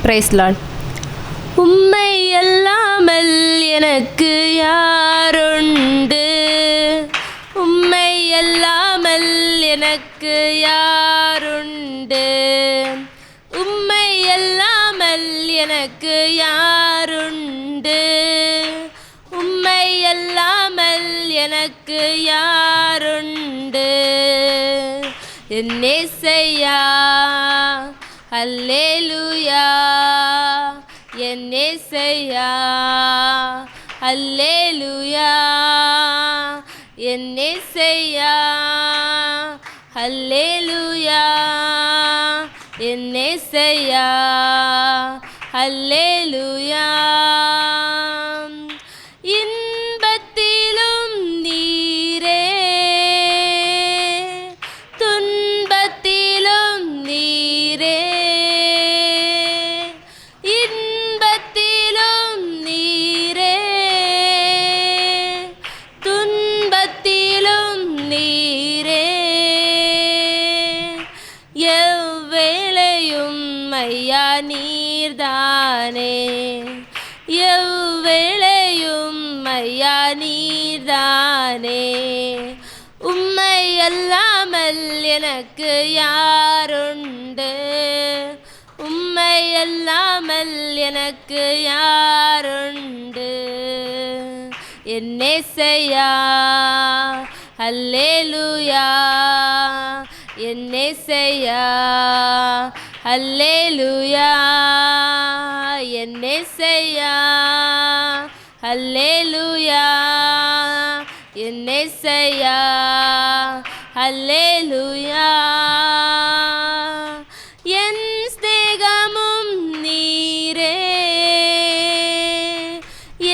Price Lord. உம்மை அல்லாமல் எனக்கு யாருண்டு, உம்மை அல்லாமல் எனக்கு யாருண்டு, உம்மை அல்லாமல் எனக்கு யாருண்டு, உம்மை அல்லாமல் எனக்கு யாருண்டு. என் இயேசையா அல்லேலூயா, என் இயேசையா அல்லேலூயா, என் இயேசையா அல்லேலூயா, என் இயேசையா அல்லேலூயா. இன்பத்திலும் நீரே, துன்பத்திலும் நீரே, இன்பத்திலும் நீரே, துன்பத்திலும் நீரே. எவ்வேளையும் ஐயா நீர்தானே, எவ்வேளையும் ஐயா நீர்தானே. உம்மை அல்லாமல் எனக்கு யாருண்டு, உம்மை அல்லாமல் எனக்கு யாருண்டு. என் இயேசையா அல்லேலூயா, என் இயேசையா அல்லேலூயா, என் இயேசையா அல்லேலூயா, என் இயேசையா அல்லேலூயா. என் ஸ்நேகமும் நீரே,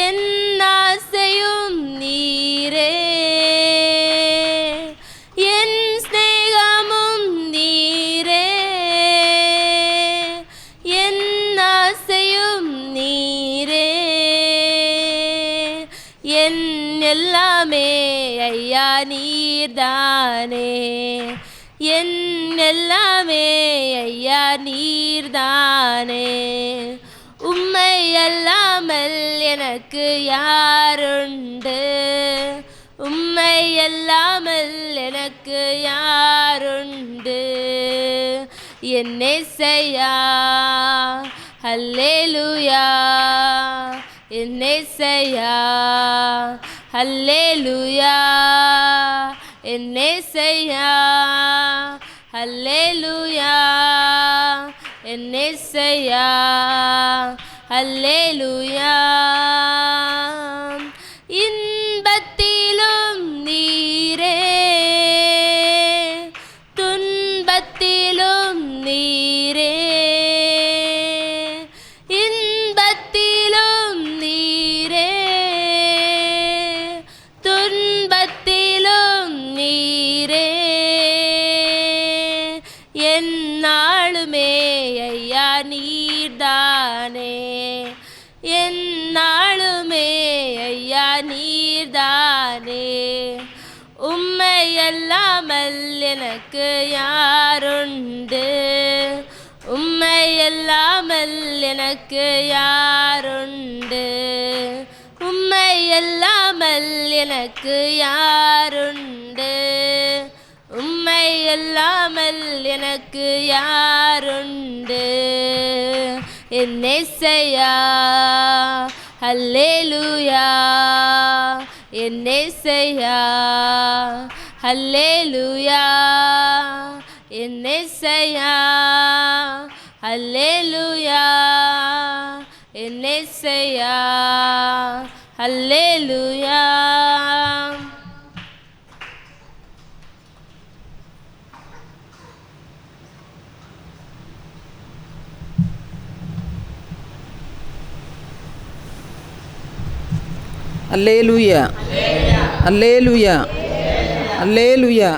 என் ஆசையும் நீரே, என் ஸ்நேகமும் நீரே, என் ஆசையும் நீரே. என் எல்லாமே ஐயா நீர்தானே, என் எல்லாமே ஐயா நீர்தானே. உம்மை அல்லாமல் எனக்கு யாருண்டு, உம்மை அல்லாமல் எனக்கு யாருண்டு. என் இயேசையா அல்லேலூயா, என் இயேசையா அல்லேலூயா, என் இயேசையா அல்லேலூயா, என் இயேசையா அல்லேலூயா. இன்பத்திலும் நீரே, துன்பத்திலும் நீரே, இன்பத்திலும் நீரே, துன்பத்திலும் நீரே. எந்நாளுமே ஐயா நீர்தானே, எந்நாளுமே ஐயா நீர்தானே. உம்மை அல்லாமல் எனக்கு யாருண்டு, உம்மை அல்லாமல் எனக்கு யாருண்டு, உம்மை அல்லாமல் எனக்கு யாருண்டு, உம்மை அல்லாமல் எனக்கு யாருண்டு. என் இயேசையா அல்லேலூயா, என் இயேசையா அல்லேலூயா, என் இயேசையா அல்லேலூயா, என் இயேசையா அல்லேலூயா. அல்லேலூயா, அல்லேலூயா, அல்லேலூயா.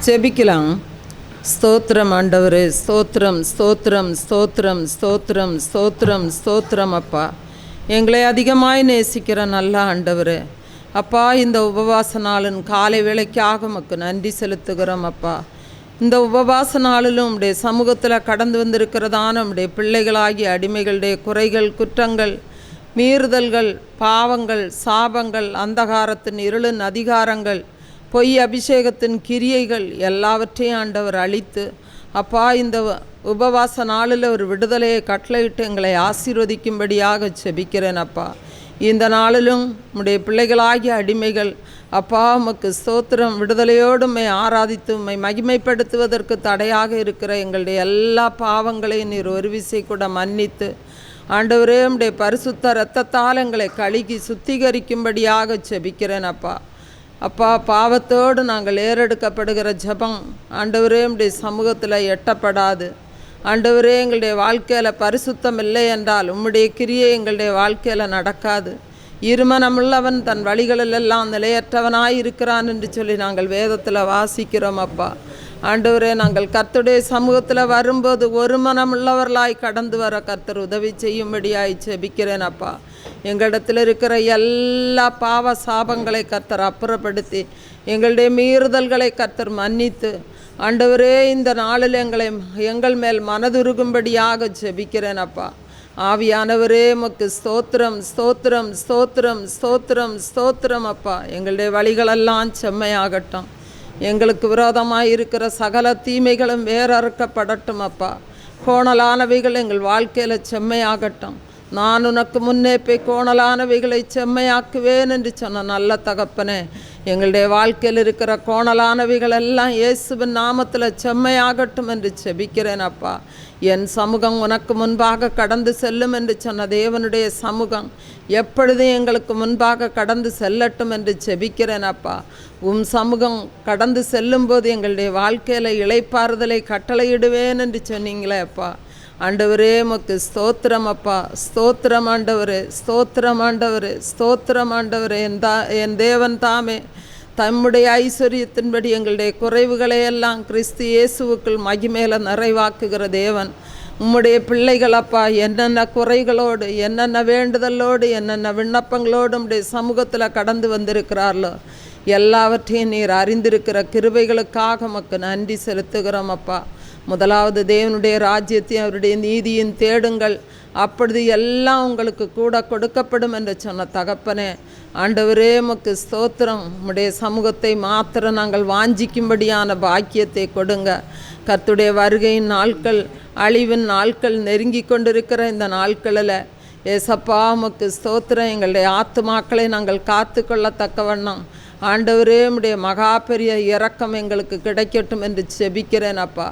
ஜெபிக்கலாம். ஸ்தோத்திரம் ஆண்டவரே, ஸ்தோத்திரம், ஸ்தோத்திரம், ஸ்தோத்திரம், ஸ்தோத்திரம், ஸ்தோத்திரம், ஸ்தோத்திரம். அப்பா, எங்களை அதிகமாய் நேசிக்கிற நல்ல ஆண்டவரே, அப்பா, இந்த உபவாச நாளின் காலை வேளைக்காக உமக்கு நன்றி செலுத்துகிறோம். அப்பா, இந்த உபவாச நாளிலும் உடைய சமூகத்தில் கடந்து வந்திருக்கிறதான உடைய பிள்ளைகளாகிய அடிமைகளுடைய குறைகள், குற்றங்கள், மீறுதல்கள், பாவங்கள், சாபங்கள், அந்தகாரத்தின் இருளின் அதிகாரங்கள், பொய் அபிஷேகத்தின் கிரியைகள் எல்லாவற்றையும் ஆண்டவர் அழித்து அப்பா இந்த உபவாச நாளில் ஒரு விடுதலையை கட்டளையிட்டு எங்களை ஆசீர்வதிக்கும்படியாக செபிக்கிறேன் அப்பா. இந்த நாளிலும் உம்முடைய பிள்ளைகளாகிய அடிமைகள் அப்பா உமக்கு ஸ்தோத்திரம், விடுதலையோடு உம்மை ஆராதித்து உம்மை மகிமைப்படுத்துவதற்கு தடையாக இருக்கிற எங்களுடைய எல்லா பாவங்களையும் நீர் ஒரு விசை கூட மன்னித்து ஆண்டவரே உம்முடைய பரிசுத்த இரத்தத்தால் எங்களை கழுகி சுத்திகரிக்கும்படியாக செபிக்கிறேன் அப்பா. அப்பா பாவத்தோடு நாங்கள் ஏறெடுக்கப்படுகிற ஜெபம் ஆண்டவரே உம்முடைய சமூகத்தில் எட்டப்படாது. ஆண்டவரே எங்களுடைய வாழ்க்கையில் பரிசுத்தம் இல்லை என்றால் உம்முடைய கிரியை எங்களுடைய வாழ்க்கையில் நடக்காது. இருமனமுள்ளவன் தன் வழிகளிலெல்லாம் நிலையற்றவனாய் இருக்கிறான் என்று சொல்லி நாங்கள் வேதத்தில் வாசிக்கிறோம் அப்பா. ஆண்டவரே நாங்கள் கர்த்தருடைய சமூகத்தில் வரும்போது ஒரு மனமுள்ளவர்களாய் கடந்து வர கர்த்தர் உதவி செய்யும்படியாய் செபிக்கிறேன் அப்பா. எங்களிடத்தில் இருக்கிற எல்லா பாவ சாபங்களை கர்த்தர் அப்புறப்படுத்தி எங்களுடைய மீறுதல்களை கர்த்தர் மன்னித்து ஆண்டவரே இந்த நாளில் எங்கள் மேல் மனதுருகும்படியாக ஜெபிக்கிறேன் அப்பா. ஆவியானவரே உமக்கு ஸ்தோத்திரம், ஸ்தோத்திரம், ஸ்தோத்திரம், ஸ்தோத்திரம், ஸ்தோத்திரம் அப்பா. எங்களுடைய வழிகளெல்லாம் செம்மையாகட்டும். எங்களுக்கு விரோதமாக இருக்கிற சகல தீமைகளும் வேறறுக்கப்படட்டும் அப்பா. கோணலானவைகள் எங்கள் வாழ்க்கையில் செம்மையாகட்டும். நான் உனக்கு முன்னே போய் கோணலானவைகளை செம்மையாக்குவேன் என்று சொன்ன நல்ல தகப்பனே, எங்களுடைய வாழ்க்கையில் இருக்கிற கோணலானவைகள் எல்லாம் இயேசுவின் நாமத்தில் செம்மையாகட்டும் என்று செபிக்கிறேன் அப்பா. என் சமூகம் உனக்கு முன்பாக கடந்து செல்லும் என்று சொன்ன தேவனுடைய சமூகம் எப்பொழுதும் எங்களுக்கு முன்பாக கடந்து செல்லட்டும் என்று செபிக்கிறேன் அப்பா. உம் சமூகம் கடந்து செல்லும்போது எங்களுடைய வாழ்க்கையில் இளைப்பாறுதலை கட்டளையிடுவேன் என்று சொன்னீங்களே அப்பா. ஆண்டவரே உமக்கு ஸ்தோத்திரம் அப்பா. ஸ்தோத்திரம் ஆண்டவரே, ஸ்தோத்திரம் ஆண்டவரே, ஸ்தோத்திரம் ஆண்டவரே. என் தேவன் தாமே தம்முடைய ஐஸ்வர்யத்தின்படி எங்களுடைய குறைவுகளை எல்லாம் கிறிஸ்து இயேசுவுக்குள் மகிமையில நிறைவாக்குகிற தேவன். உம்முடைய பிள்ளைகள் அப்பா என்னென்ன குறைகளோடு, என்னென்ன வேண்டுதலோடு, என்னென்ன விண்ணப்பங்களோடு உம்முடைய சமூகத்தில் கடந்து வந்திருக்கிறார்களோ எல்லாவற்றையும் நீர் அறிந்திருக்கிற கிருபைகளுக்காக உமக்கு நன்றி செலுத்துகிறோம் அப்பா. முதலாவது தேவனுடைய ராஜ்யத்தையும் அவருடைய நீதியும் தேடுங்கள், அப்பொழுது எல்லாம் உங்களுக்கு கூட கொடுக்கப்படும் என்று சொன்ன தகப்பனே, ஆண்டவரே உமக்கு ஸ்தோத்திரம். உம்முடைய சமூகத்தை மாத்திரம் நாங்கள் வாஞ்சிக்கும்படியான பாக்கியத்தை கொடுங்க. கர்த்தருடைய வருகையின் நாட்கள், அழிவின் நாட்கள் நெருங்கி கொண்டிருக்கிற இந்த நாட்களில் ஏசப்பா உமக்கு ஸ்தோத்திரம். எங்களுடைய ஆத்துமாக்களை நாங்கள் காத்து கொள்ளத்தக்க வண்ணம் ஆண்டவரே உம்முடைய மகா பெரிய இரக்கம் எங்களுக்கு கிடைக்கட்டும் என்று செபிக்கிறேன் அப்பா.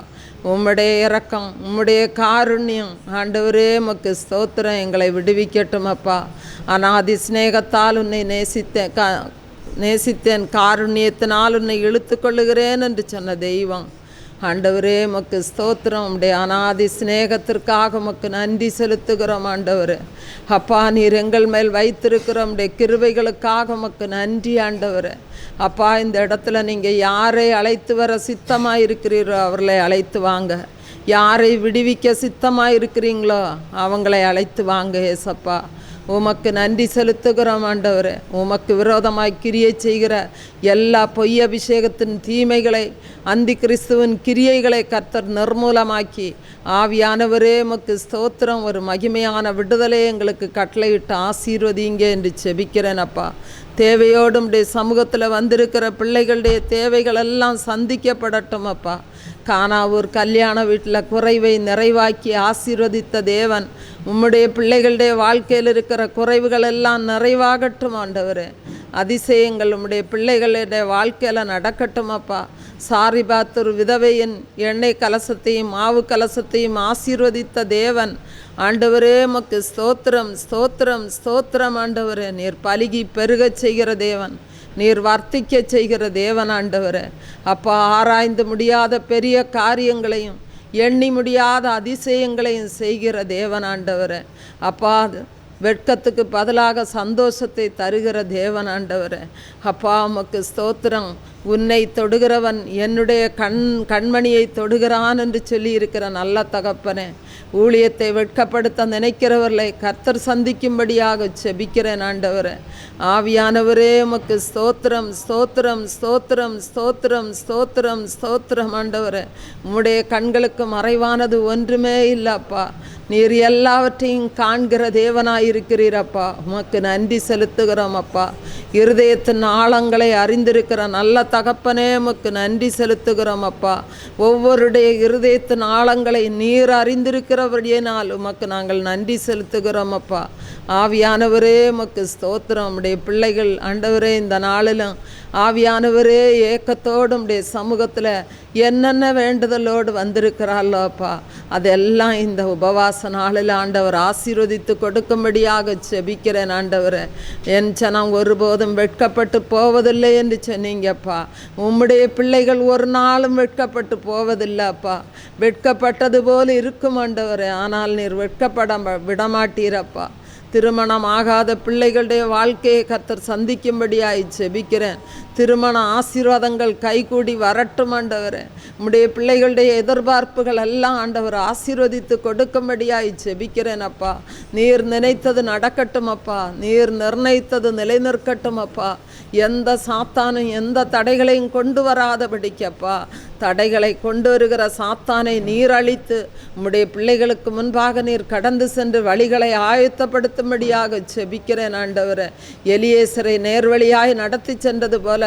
உம்முடைய இரக்கம், உம்முடைய காருண்யம் ஆண்டவரே உமக்கு ஸ்தோத்திரம் எங்களை விடுவிக்கட்டும் அப்பா. அநாதி சிநேகத்தால் உன்னை நேசித்தேன், காருண்யத்தினால் உன்னை இழுத்து கொள்ளுகிறேன் என்று சொன்ன தெய்வம் ஆண்டவரே உமக்கு ஸ்தோத்திரம். உம்முடைய அநாதி சிநேகத்திற்காக உமக்கு நன்றி செலுத்துகிறோம் ஆண்டவரே. அப்பா நீர் எங்கள் மேல் வைத்திருக்கிற உம்முடைய கிருபைகளுக்காக உமக்கு நன்றி ஆண்டவரே. அப்பா இந்த இடத்துல நீங்கள் யாரை அழைத்து வர சித்தமாக இருக்கிறீரோ அவர்களை அழைத்து வாங்க. யாரை விடுவிக்க சித்தமாக இருக்கிறீங்களோ அவங்களை அழைத்து வாங்க ஏசப்பா. உமக்கு நன்றி செலுத்துகிறோம் ஆண்டவரே. உமக்கு விரோதமாய் கிரியை செய்கிற எல்லா பொய் அபிஷேகத்தின் தீமைகளை, அந்தி கிறிஸ்துவின் கிரியைகளை கர்த்தர் நிர்மூலமாக்கி ஆவியானவரே உமக்கு ஸ்தோத்திரம். ஒரு மகிமையான விடுதலை எங்களுக்கு கட்டளையிட்டு ஆசீர்வதிங்க என்று செபிக்கிறேன் அப்பா. தேவையோடு உம்முடைய சமூகத்தில் வந்திருக்கிற பிள்ளைகளுடைய தேவைகள் எல்லாம் சந்திக்கப்படட்டும் அப்பா. கானாவூர் கல்யாண வீட்டில் குறைவை நிறைவாக்கி ஆசீர்வதித்த தேவன் உம்முடைய பிள்ளைகளுடைய வாழ்க்கையில் இருக்கிற குறைவுகள் எல்லாம் நிறைவாகட்டும் ஆண்டவரே. அதிசயங்கள் உம்முடைய பிள்ளைகளுடைய வாழ்க்கையில் நடக்கட்டும் அப்பா. சாரிபாத்தூர் விதவையின் எண்ணெய் கலசத்தையும் மாவு கலசத்தையும் ஆசீர்வதித்த தேவன் ஆண்டவரே உமக்கு ஸ்தோத்திரம், ஸ்தோத்திரம், ஸ்தோத்திரம் ஆண்டவரே. நீர் பலுகி பெருகச் செய்கிற தேவன், நீர் வர்த்திக்க செய்கிற தேவன் ஆண்டவரே. அப்பா ஆராய்ந்து முடியாத பெரிய காரியங்களையும் எண்ணி முடியாத அதிசயங்களையும் செய்கிற தேவன் ஆண்டவரே. அப்பா வெட்கத்துக்கு பதிலாக சந்தோஷத்தை தருகிற தேவன் ஆண்டவரே. அப்பா உமக்கு ஸ்தோத்திரம். உன்னை தொடுகிறவன் என்னுடைய கண்மணியை தொடுகிறான் என்று சொல்லி இருக்கிற நல்ல தகப்பனே, ஊழியத்தை வெட்கப்படுத்த நினைக்கிறவர்களை கர்த்தர் சந்திக்கும்படியாக செபிக்கிறேன் ஆண்டவரே. ஆவியானவரே உமக்கு ஸ்தோத்திரம் ஸ்தோத்திரம் ஸ்தோத்திரம் ஸ்தோத்திரம் ஸ்தோத்திரம் ஸ்தோத்திரம் ஆண்டவரே. உம்முடைய கண்களுக்கு மறைவானது ஒன்றுமே இல்லப்பா. நீர் எல்லாவற்றையும் காண்கிற தேவனாயிருக்கிறீரப்பா. உமக்கு நன்றி செலுத்துகிறோம் அப்பா. இருதயத்தின் ஆழங்களை அறிந்திருக்கிற நல்ல தகப்பனே உமக்கு நன்றி செலுத்துகிறோம் அப்பா. ஒவ்வொருடைய இருதயத்தின் ஆழங்களை நீர் அறிந்திருக்கிறபடியினால் உமக்கு நாங்கள் நன்றி செலுத்துகிறோம் அப்பா. ஆவியானவரே உமக்கு ஸ்தோத்திரம். உடைய பிள்ளைகள் ஆண்டவரே இந்த நாளிலும் ஆவியானவரே ஏக்கத்தோடு உடைய சமூகத்தில் என்னென்ன வேண்டுதலோடு வந்திருக்கிறாளோ அப்பா, அதெல்லாம் இந்த உபவாச நாளில் ஆண்டவர் ஆசீர்வதித்து கொடுக்கும்படியாக செபிக்கிறேன் ஆண்டவரை. என் ஜனம் ஒருபோதும் வெட்கப்பட்டு போவதில்லை என்று சொன்னீங்கப்பா. உம்முடைய பிள்ளைகள் ஒரு நாளும் வெட்கப்பட்டு போவதில்லை அப்பா. வெட்கப்பட்டது போல் இருக்கும் ஆண்டவரே, ஆனால் நீர் வெட்கப்பட விடமாட்டீரப்பா. திருமணம் ஆகாத பிள்ளைகளுடைய வாழ்க்கையை கர்த்தர் சந்திக்கும்படியாய் செபிக்கிறேன். திருமண ஆசீர்வாதங்கள் கைகூடி வரட்டும் ஆண்டவரே. உம்முடைய பிள்ளைகளுடைய எதிர்பார்ப்புகள் எல்லாம் ஆண்டவர் ஆசீர்வதித்து கொடுக்கும்படியாய் செபிக்கிறேன் அப்பா. நீர் நினைத்தது நடக்கட்டும் அப்பா. நீர் நிர்ணயித்தது நிலைநிற்கட்டும் அப்பா. எந்த சாத்தானும் எந்த தடைகளையும் கொண்டு வராதபடிக்கப்பா. தடைகளை கொண்டு வருகிற சாத்தானை நீர் அழித்து உம்முடைய பிள்ளைகளுக்கு முன்பாக நீர் கடந்து சென்று வழிகளை ஆயத்தப்படுத்தும்படியாக செபிக்கிறேன் ஆண்டவரை. எலியேசரை நேர்வழியாய் நடத்தி சென்றது போல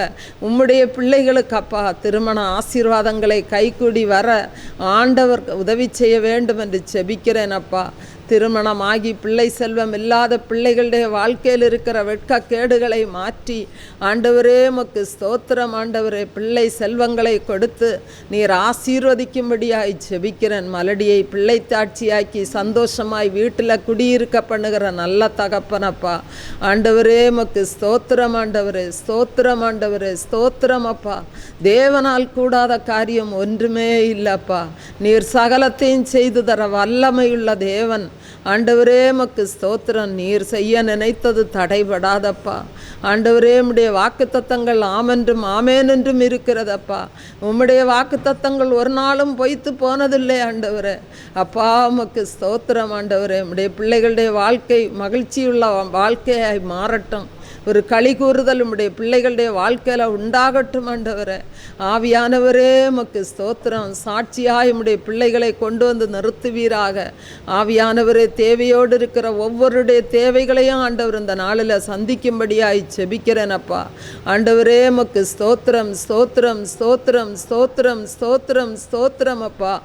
உம்முடைய பிள்ளைகளுக்கு அப்பா திருமண ஆசீர்வாதங்களை கைகூடி வர ஆண்டவர் உதவி செய்ய வேண்டும் என்று செபிக்கிறேன் அப்பா. திருமணமாகி பிள்ளை செல்வம் இல்லாத பிள்ளைகளுடைய வாழ்க்கையில் இருக்கிற வெட்கக்கேடுகளை மாற்றி ஆண்டவரே உமக்கு ஸ்தோத்திரம் ஆண்டவரே. பிள்ளை செல்வங்களை கொடுத்து நீர் ஆசீர்வதிக்கும்படியாய் செபிக்கிறேன். மலடியை பிள்ளை தாட்சியாக்கி சந்தோஷமாய் வீட்டில் குடியிருக்க பண்ணுகிற நல்ல தகப்பனப்பா. ஆண்டவரே உமக்கு ஸ்தோத்திரம் ஆண்டவரே. ஸ்தோத்திரம் ஆண்டவரே. ஸ்தோத்திரம் அப்பா. தேவனால் கூடாத காரியம் ஒன்றுமே இல்லப்பா. நீர் சகலத்தையும் செய்து தர வல்லமையுள்ள தேவன் ஆண்டவரே உமக்கு ஸ்தோத்திரம். நீர் செய்ய நினைத்தது தடைபடாதப்பா. ஆண்டவரே உம்முடைய வாக்குத்தத்தங்கள் ஆமென்றும் ஆமேன் என்றும் இருக்கிறதப்பா. உம்முடைய வாக்குத்தத்தங்கள் ஒரு நாளும் பொய்த்து போனதில்லை ஆண்டவரே. அப்பா உமக்கு ஸ்தோத்திரம் ஆண்டவரே. உம்முடைய பிள்ளைகளுடைய வாழ்க்கை மகிழ்ச்சியுள்ள வாழ்க்கையாய் மாறட்டும். ஒரு களி கூறுதல் உம்முடைய பிள்ளைகளுடைய வாழ்க்கையில் உண்டாகட்டும் ஆண்டவரே. ஆவியானவரே உமக்கு ஸ்தோத்திரம். சாட்சியாய் உம்முடைய பிள்ளைகளை கொண்டு வந்து நிறுத்துவீராக. ஆவியானவரே தேவையோடு இருக்கிற ஒவ்வொருடைய தேவைகளையும் ஆண்டவர் இந்த நாளில் சந்திக்கும்படியாய் செபிக்கிறேன் அப்பா. ஆண்டவரே உமக்கு ஸ்தோத்திரம் ஸ்தோத்திரம் ஸ்தோத்திரம் ஸ்தோத்திரம் ஸ்தோத்திரம் ஸ்தோத்திரம் அப்பா.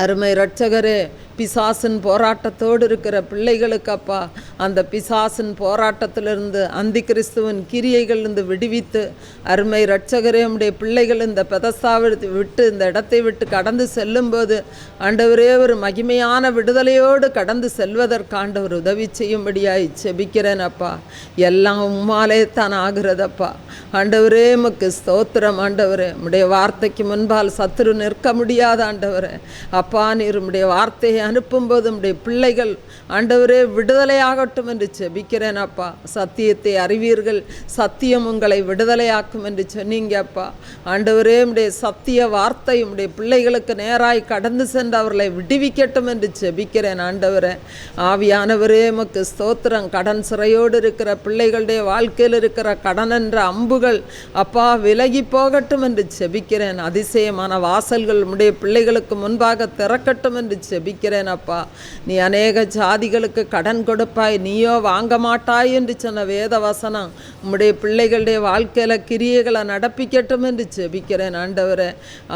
அருமை இரட்சகரே, பிசாசின் போராட்டத்தோடு இருக்கிற பிள்ளைகளுக்கு அப்பா அந்த பிசாசின் போராட்டத்திலிருந்து அந்தி கிறிஸ்துவின் கிரியைகளிலிருந்து விடுவித்து அருமை இரட்சகரே உம்முடைய பிள்ளைகள் இந்த பெதஸ்தாவை விட்டு இந்த இடத்தை விட்டு கடந்து செல்லும்போது ஆண்டவரே ஒரு மகிமையான விடுதலையோடு கடந்து செல்வதற்கு ஆண்டவர் உதவி செய்யும்படியாய் செபிக்கிறேன் அப்பா. எல்லாம் உம்மாலே தான் ஆகிறதப்பா. ஆண்டவரே உமக்கு ஸ்தோத்திரம் ஆண்டவரே. உம்முடைய வார்த்தைக்கு முன்பால் சத்துரு நிற்க முடியாத ஆண்டவரே. அப்பா நீர் உம்முடைய வார்த்தையை அனுப்பும்போது உம்முடைய பிள்ளைகள் ஆண்டவரே விடுதலையாகட்டும் என்று செபிக்கிறேன் அப்பா. சத்தியத்தை அறிவீர்கள், சத்தியம் உங்களை விடுதலையாக்கும் என்று சொன்னீங்க அப்பா. ஆண்டவரே உம்முடைய சத்திய வார்த்தை உம்முடைய பிள்ளைகளுக்கு நேராய் கடந்து சென்று அவர்களை விடுவிக்கட்டும் என்று செபிக்கிறேன் ஆண்டவரே. ஆவியானவரே உமக்கு ஸ்தோத்திரம். கடன் சிறையோடு இருக்கிற பிள்ளைகளுடைய வாழ்க்கையில் இருக்கிற கடன் என்ற அம்புகள் அப்பா விலகி போகட்டும் என்று செபிக்கிறேன். அதிசயமான வாசல்கள் உம்முடைய பிள்ளைகளுக்கு முன்பாக திறக்கட்டும் என்று செபிக்கிறேன் அப்பா. நீ அநேக ஜாதிகளுக்கு கடன் கொடுப்பாய், நீயோ வாங்க மாட்டாய் என்று சொன்ன வேத வசனம் உம்முடைய பிள்ளைகளுடைய வாழ்க்கையில கிரியைகளை நடப்பிக்கட்டும் என்று செபிக்கிறேன் ஆண்டவரே.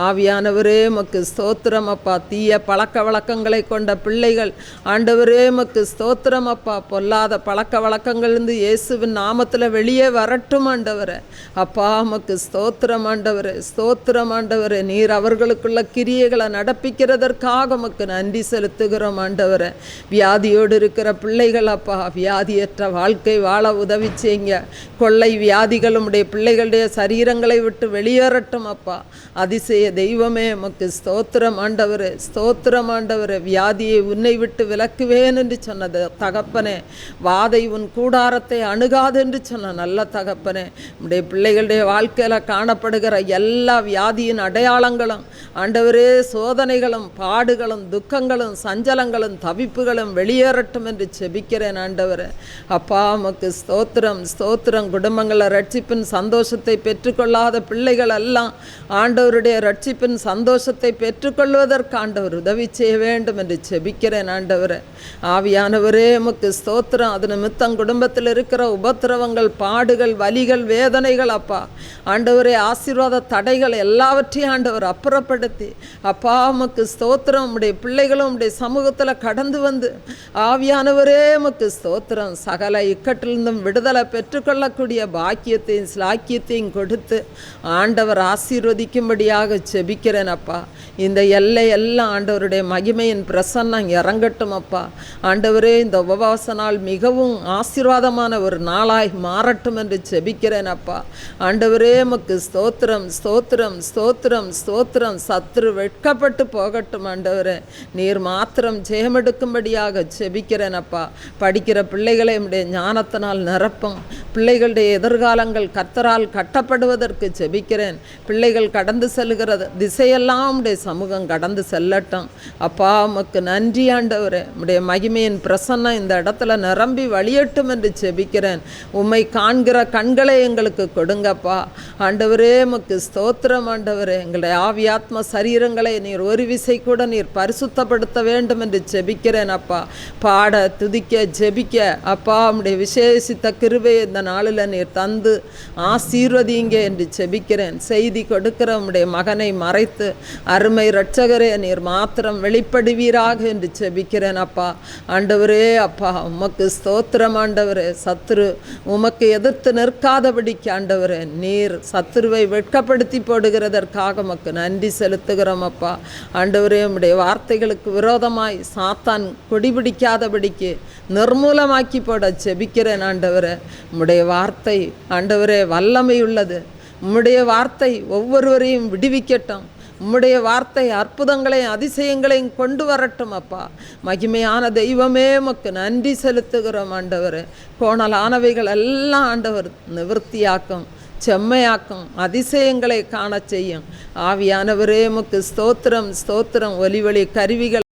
ஆவியானவரே உமக்கு ஸ்தோத்திரம் அப்பா. தீய பழக்க வழக்கங்களை கொண்ட பிள்ளைகள் ஆண்டவரே உமக்கு ஸ்தோத்திரம் அப்பா. பொல்லாத பழக்க வழக்கங்கள்ந்து இயேசுவின் நாமத்தில் வெளியே வரட்டும் ஆண்டவரே. அப்பா உமக்கு ஸ்தோத்திரம் ஆண்டவரே. ஸ்தோத்திரம் ஆண்டவரே. நீர் அவர்களுக்குள்ள கிரியைகளை நடப்பிக்கிறதற்கு செய்வதற்காக உமக்கு நன்றி செலுத்துகிறோம் ஆண்டவரே. வியாதியோடு இருக்கிற பிள்ளைகள் அப்பா, வியாதியற்ற வாழ்க்கை வாழ உதவி செய்யுங்க. கொள்ளை வியாதிகள் உம்முடைய பிள்ளைகளுடைய சரீரங்களை விட்டு வெளியேறட்டும் அப்பா. அதிசய தெய்வமே உமக்கு ஸ்தோத்திரம் ஆண்டவரே, ஸ்தோத்திரம் ஆண்டவரே. வியாதியை உன்னை விட்டு விலக்குவேன் என்று சொன்னது தகப்பனே. வாதை உன் கூடாரத்தை அணுகாது என்று சொன்ன நல்ல தகப்பனே. உம்முடைய பிள்ளைகளுடைய வாழ்க்கையில் காணப்படுகிற எல்லா வியாதியின் அடையாளங்களும் ஆண்டவரே, சோதனைகளும் பாடுகளும் துக்கங்களும் சஞ்சலங்களும் தவிப்புகளும் வெளியேறட்டும் என்று செபிக்கிறேன் ஆண்டவரே. அப்பா உமக்கு ஸ்தோத்திரம், ஸ்தோத்திரம். குடும்பங்களில் ரட்சிப்பின் சந்தோஷத்தை பெற்றுக்கொள்ளாத பிள்ளைகள் எல்லாம் ஆண்டவருடைய ரட்சிப்பின் சந்தோஷத்தை பெற்றுக்கொள்வதற்கு ஆண்டவர் உதவி செய்ய வேண்டும் என்று செபிக்கிறேன் ஆண்டவரே. ஆவியானவரே உமக்கு ஸ்தோத்திரம். அது நிமித்தம் குடும்பத்தில் இருக்கிற உபத்திரவங்கள், பாடுகள், வலிகள், வேதனைகள் அப்பா ஆண்டவரே, ஆசீர்வாத தடைகள் எல்லாவற்றையும் ஆண்டவர் அப்புறப்படுத்தி அப்பா உமக்கு ஸ்தோத்திரம். உம்முடைய பிள்ளைகளும் உம்முடைய சமூகத்தில் கடந்து வந்து ஆவியானவரே உமக்கு ஸ்தோத்திரம். சகல இக்கட்டிலிருந்தும் விடுதலை பெற்றுக்கொள்ளக்கூடிய பாக்கியத்தையும் ஸ்லாக்கியத்தையும் கொடுத்து ஆண்டவர் ஆசீர்வதிக்கும்படியாக செபிக்கிறேன் அப்பா. இந்த எல்லை எல்லாம் ஆண்டவருடைய மகிமையின் பிரசன்னம் இறங்கட்டும் அப்பா. ஆண்டவரே, இந்த உபவாச நாள் மிகவும் ஆசீர்வாதமான ஒரு நாளாய் மாறட்டும் என்று செபிக்கிறேன் அப்பா. ஆண்டவரே உமக்கு ஸ்தோத்திரம், ஸ்தோத்திரம், ஸ்தோத்திரம், ஸ்தோத்திரம். சத்துரு வெட்கப்பட்டு போகட்டும் ஆண்டவரே. நீர் மாத்திரம் ஜெயமெடுக்கும்படியாக செபிக்கிறேன் அப்பா. படிக்கிற பிள்ளைகளை உம்முடைய ஞானத்தினால் நிரப்பும். பிள்ளைகளுடைய எதிர்காலங்கள் கர்த்தரால் கட்டப்படுவதற்கு செபிக்கிறேன். பிள்ளைகள் கடந்து செல்கிறது திசையெல்லாம் உம்முடைய சமூகம் கடந்து செல்லட்டும் அப்பா. உமக்கு நன்றி ஆண்டவரே. உம்முடைய மகிமையின் பிரசன்னம் இந்த இடத்துல நிரம்பி வழியட்டும் என்று செபிக்கிறேன். உம்மை காண்கிற கண்களை எங்களுக்கு கொடுங்கப்பா ஆண்டவரே. உமக்கு ஸ்தோத்திரம் ஆண்டவரே. எங்களுடைய ஆவியாத்ம சரீரங்களை நீர் ஒரு விசை கூட நீர் பரிசுத்தப்படுத்த வேண்டும் என்று செபிக்கிறேன் அப்பா. பாட துதிக்க ஜெபிக்க அப்பா உம்முடைய விசேஷித்த கிருபையை இந்த நாளில் நீர் தந்து ஆசீர்வதிங்க என்று செபிக்கிறேன். செய்தி கொடுக்கிற உம்முடைய மகனை மறைத்து அருமை இரட்சகரே நீர் மாத்திரம் வெளிப்படுவீராக என்று செபிக்கிறேன் அப்பா. ஆண்டவரே அப்பா உமக்கு ஸ்தோத்திரம் ஆண்டவரே. சத்துரு உமக்கு எதிர்த்து நிற்காதபடிக்கு ஆண்டவரே நீர் சத்துருவை வெட்கப்படுத்தி போடுகிறதற்காக உமக்கு நன்றி செலுத்துகிறோம் அப்பா. ஆண்டவரே, உம்முடைய வார்த்தைகளுக்கு விரோதமாய் சாத்தான் கொடிபிடிக்காதபடிக்கு நிர்மூலமாக்கி போட செபிக்கிறேன் ஆண்டவரே. உம்முடைய வார்த்தை ஆண்டவரே வல்லமை உள்ளது. உம்முடைய வார்த்தை ஒவ்வொருவரையும் விடுவிக்கட்டும். உம்முடைய வார்த்தை அற்புதங்களையும் அதிசயங்களையும் கொண்டு வரட்டும் அப்பா. மகிமையான தெய்வமே உமக்கு நன்றி செலுத்துகிறோம் ஆண்டவரே. கோணலானவைகள் எல்லாம் ஆண்டவர் நிவர்த்தியாக்கும், செம்மையாக்கும், அதிசயங்களை காண செய்யும். ஆவியானவரே உமக்கு ஸ்தோத்திரம், ஸ்தோத்திரம். ஒலிவழி கருவிகள்